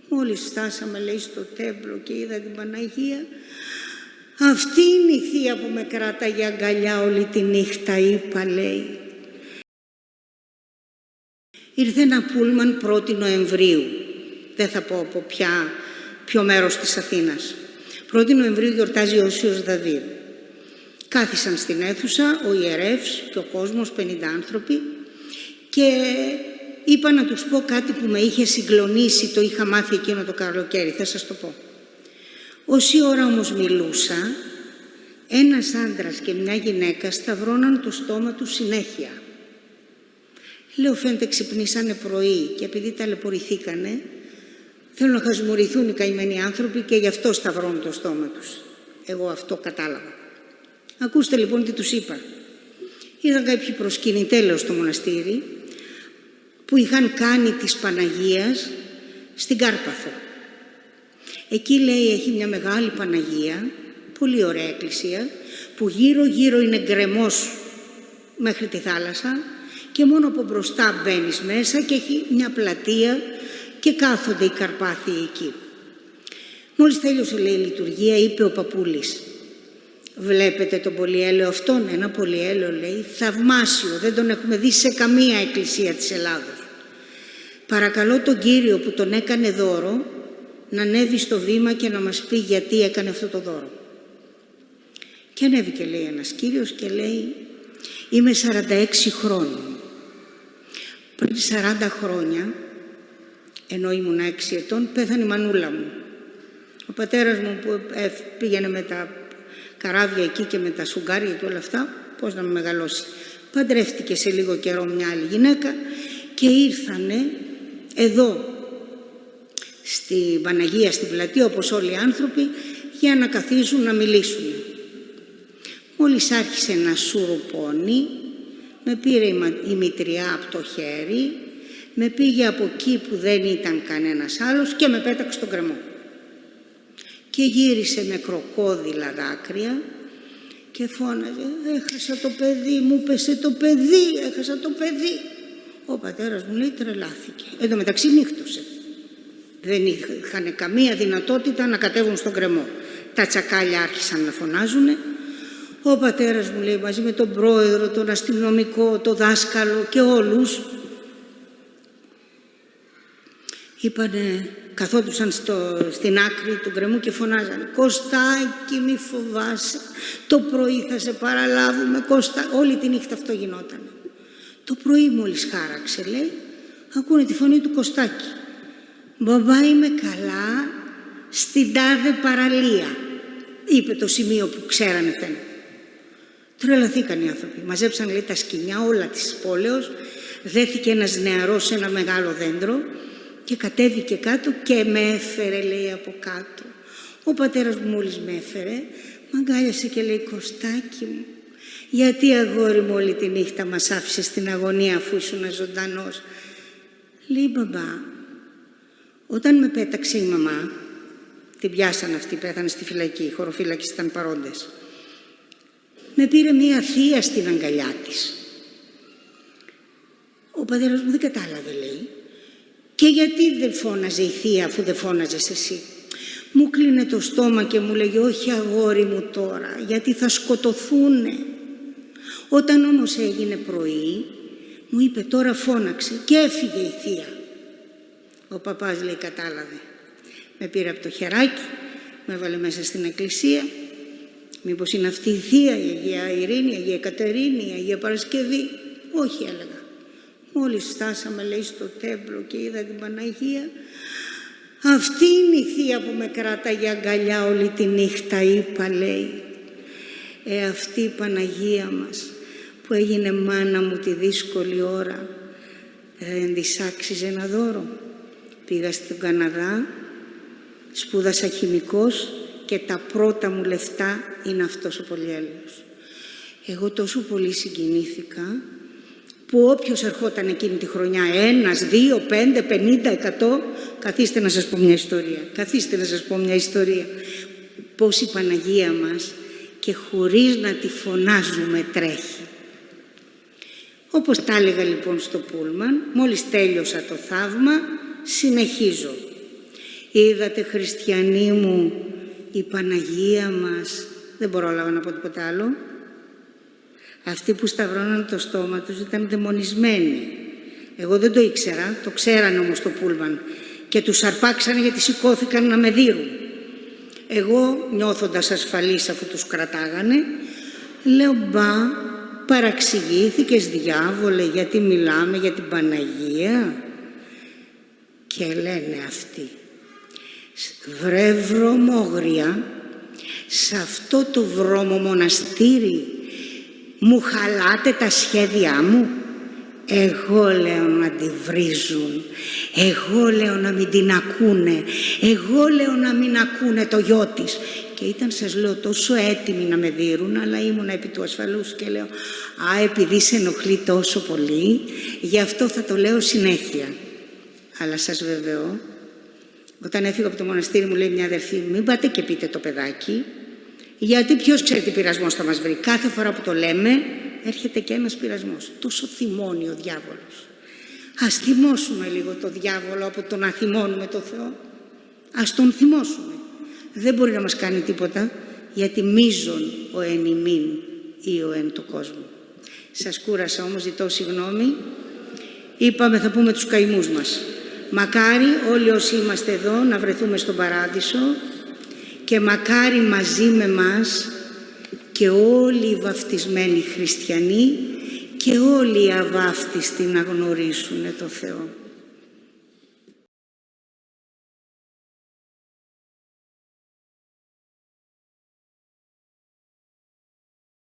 Μόλις φτάσαμε, λέει, στο τέμπλο και είδα την Παναγία, αυτή είναι η θεία που με κράταγε αγκαλιά όλη τη νύχτα, είπα, λέει. Ήρθε ένα πούλμαν 1η Νοεμβρίου, δεν θα πω από ποιο μέρος της Αθήνας. 1η Νοεμβρίου γιορτάζει ο Όσιος Δαβίδ. Κάθισαν στην αίθουσα ο ιερεύς και ο κόσμος, 50 άνθρωποι, και είπα να τους πω κάτι που με είχε συγκλονίσει, το είχα μάθει εκείνο το καλοκαίρι, θα σας το πω. Όση ώρα όμως μιλούσα, ένας άντρας και μια γυναίκα σταυρώναν το στόμα του συνέχεια. Λέω, φαίνεται ξυπνήσανε πρωί και επειδή ταλαιπωρηθήκανε, θέλουν να χασμουρηθούν οι καημένοι άνθρωποι και γι' αυτό σταυρώνουν το στόμα τους. Εγώ αυτό κατάλαβα. Ακούστε λοιπόν τι τους είπα. Είδαν κάποιοι προσκυνητέλεος στο μοναστήρι που είχαν κάνει της Παναγίας στην Κάρπαθο. Εκεί, λέει, έχει μια μεγάλη Παναγία, πολύ ωραία εκκλησία, που γύρω-γύρω είναι γκρεμός μέχρι τη θάλασσα και μόνο από μπροστά μπαίνεις μέσα και έχει μια πλατεία και κάθονται οι Καρπάθιοι εκεί. Μόλις τέλειωσε, λέει, η λειτουργία, είπε ο παππούλης, βλέπετε τον πολυέλαιο αυτόν? Ένα πολυέλαιο, λέει, θαυμάσιο, δεν τον έχουμε δει σε καμία εκκλησία της Ελλάδος. Παρακαλώ τον Κύριο που τον έκανε δώρο να ανέβει στο βήμα και να μας πει γιατί έκανε αυτό το δώρο. Και ανέβηκε, λέει, ένας κύριος και λέει, είμαι 46 χρόνων. Πριν 40 χρόνια, ενώ ήμουν 6 ετών, πέθανε η μανούλα μου. Ο πατέρας μου που πήγαινε με τα καράβια εκεί και με τα σουγκάρια και όλα αυτά, πώς να με μεγαλώσει. Παντρεύτηκε σε λίγο καιρό μια άλλη γυναίκα και ήρθανε εδώ στην Παναγία, στην πλατεία, όπως όλοι οι άνθρωποι, για να καθίσουν να μιλήσουν. Μόλις άρχισε να σουρουπώνει, με πήρε η μητριά από το χέρι, με πήγε από εκεί που δεν ήταν κανένας άλλος και με πέταξε στον κρεμό. Και γύρισε με κροκόδιλα δάκρυα και φώναζε, έχασα το παιδί, μου πέσε το παιδί, έχασα το παιδί. Ο πατέρας μου, λέει, τρελάθηκε. Εν τω μεταξύ νύχτωσε. Δεν είχαν καμία δυνατότητα να κατέβουν στον κρεμό. Τα τσακάλια άρχισαν να φωνάζουνε. Ο πατέρας μου, λέει, μαζί με τον πρόεδρο, τον αστυνομικό, τον δάσκαλο και όλους, είπανε, καθόντουσαν στην άκρη του γκρεμού και φωνάζανε, Κωστάκη, μη φοβάσαι, το πρωί θα σε παραλάβουμε, Κώστα. Όλη τη νύχτα αυτό γινότανε. Το πρωί μόλις χάραξε, λέει, ακούνε τη φωνή του Κωστάκη. Μπαμπά, είμαι καλά στην τάδε παραλία, είπε το σημείο που ξέρανε φαίνεται. Τρελαθήκαν οι άνθρωποι, μαζέψαν, λέει, τα σκοινιά όλα της πόλεως, δέθηκε ένας νεαρός σε ένα μεγάλο δέντρο και κατέβηκε κάτω και με έφερε, λέει, από κάτω. Ο πατέρας μου μόλις με έφερε, μ' αγκάλιασε και λέει, Κωστάκη μου, γιατί αγόρι μου όλη τη νύχτα μας άφησε στην αγωνία αφού ήσουν ζωντανός? Λέει, μπαμπά, όταν με πέταξε η μαμά, την πιάσαν αυτή, πέθανε στη φυλακή, οι χωροφύλακες ήταν παρόντες. Με πήρε μία θεία στην αγκαλιά της. Ο πατέρας μου δεν κατάλαβε, λέει. Και γιατί δεν φώναζε η θεία αφού δεν φώναζες εσύ? Μου κλείνε το στόμα και μου λέγε, όχι αγόρι μου τώρα, γιατί θα σκοτωθούνε. Όταν όμως έγινε πρωί, μου είπε, τώρα φώναξε και έφυγε η θεία. Ο παπάς, λέει, κατάλαβε. Με πήρε από το χεράκι, με έβαλε μέσα στην εκκλησία. Μήπως είναι αυτή η θεία, η Αγία Ειρήνη, η Αγία Κατερίνη, η Αγία Παρασκευή? Όχι, έλεγα. Μόλις φτάσαμε, λέει, στο τέμπλο και είδα την Παναγία, αυτή είναι η θεία που με κράταγε αγκαλιά όλη τη νύχτα, είπα, λέει. Αυτή η Παναγία μας που έγινε μάνα μου τη δύσκολη ώρα, δεν της άξιζε ένα δώρο? Πήγα στον Καναδά, σπούδασα χημικός και τα πρώτα μου λεφτά είναι αυτός ο πολυέλαιος. Εγώ τόσο πολύ συγκινήθηκα που όποιος ερχόταν εκείνη τη χρονιά, 1, 2, 5, 50, 100, καθίστε να σας πω μια ιστορία. Καθίστε να σας πω μια ιστορία. Πώς η Παναγία μας και χωρίς να τη φωνάζουμε τρέχει. Όπως τα έλεγα λοιπόν στο πούλμαν, μόλις τέλειωσα το θαύμα, συνεχίζω. είδατε χριστιανοί μου, η Παναγία μας, δεν μπορώ να πω τίποτα άλλο. Αυτοί που σταυρώναν το στόμα τους ήταν δαιμονισμένοι. Εγώ δεν το ήξερα, το ξέρανε όμως το πούλμαν και τους αρπάξανε γιατί σηκώθηκαν να με δείρουν. Εγώ, νιώθοντας ασφαλής αφού τους κρατάγανε, λέω μπα, παραξηγήθηκες διάβολε γιατί μιλάμε για την Παναγία? Και λένε αυτοί, βρε βρωμόγρια, σε αυτό το βρώμο μοναστήρι μου χαλάτε τα σχέδιά μου? Εγώ λέω να τη βρίζουν, εγώ λέω να μην την ακούνε, εγώ λέω να μην ακούνε το γιο της. Και ήταν, σας λέω, τόσο έτοιμοι να με δείρουν, αλλά ήμουνα επί του ασφαλούς και λέω επειδή σε ενοχλεί τόσο πολύ, γι' αυτό θα το λέω συνέχεια. Αλλά σας βεβαιώ, όταν έφυγα από το μοναστήρι μου λέει μια αδερφή, μην πάτε και πείτε το παιδάκι, γιατί ποιος ξέρει τι πειρασμός θα μας βρει. Κάθε φορά που το λέμε έρχεται και ένας πειρασμός. Τόσο θυμώνει ο διάβολος. Ας θυμώσουμε λίγο το διάβολο από το να θυμώνουμε το Θεό. Ας τον θυμώσουμε. Δεν μπορεί να μας κάνει τίποτα, γιατί μείζον ο εν ημίν ή ο εν το κόσμο. Σας κούρασα όμως, ζητώ συγγνώμη. Είπαμε θα πούμε τους καημούς μας. Μακάρι όλοι όσοι είμαστε εδώ να βρεθούμε στον παράδεισο και μακάρι μαζί με μας και όλοι οι βαφτισμένοι χριστιανοί και όλοι οι αβάφτιστοι να γνωρίσουν το Θεό.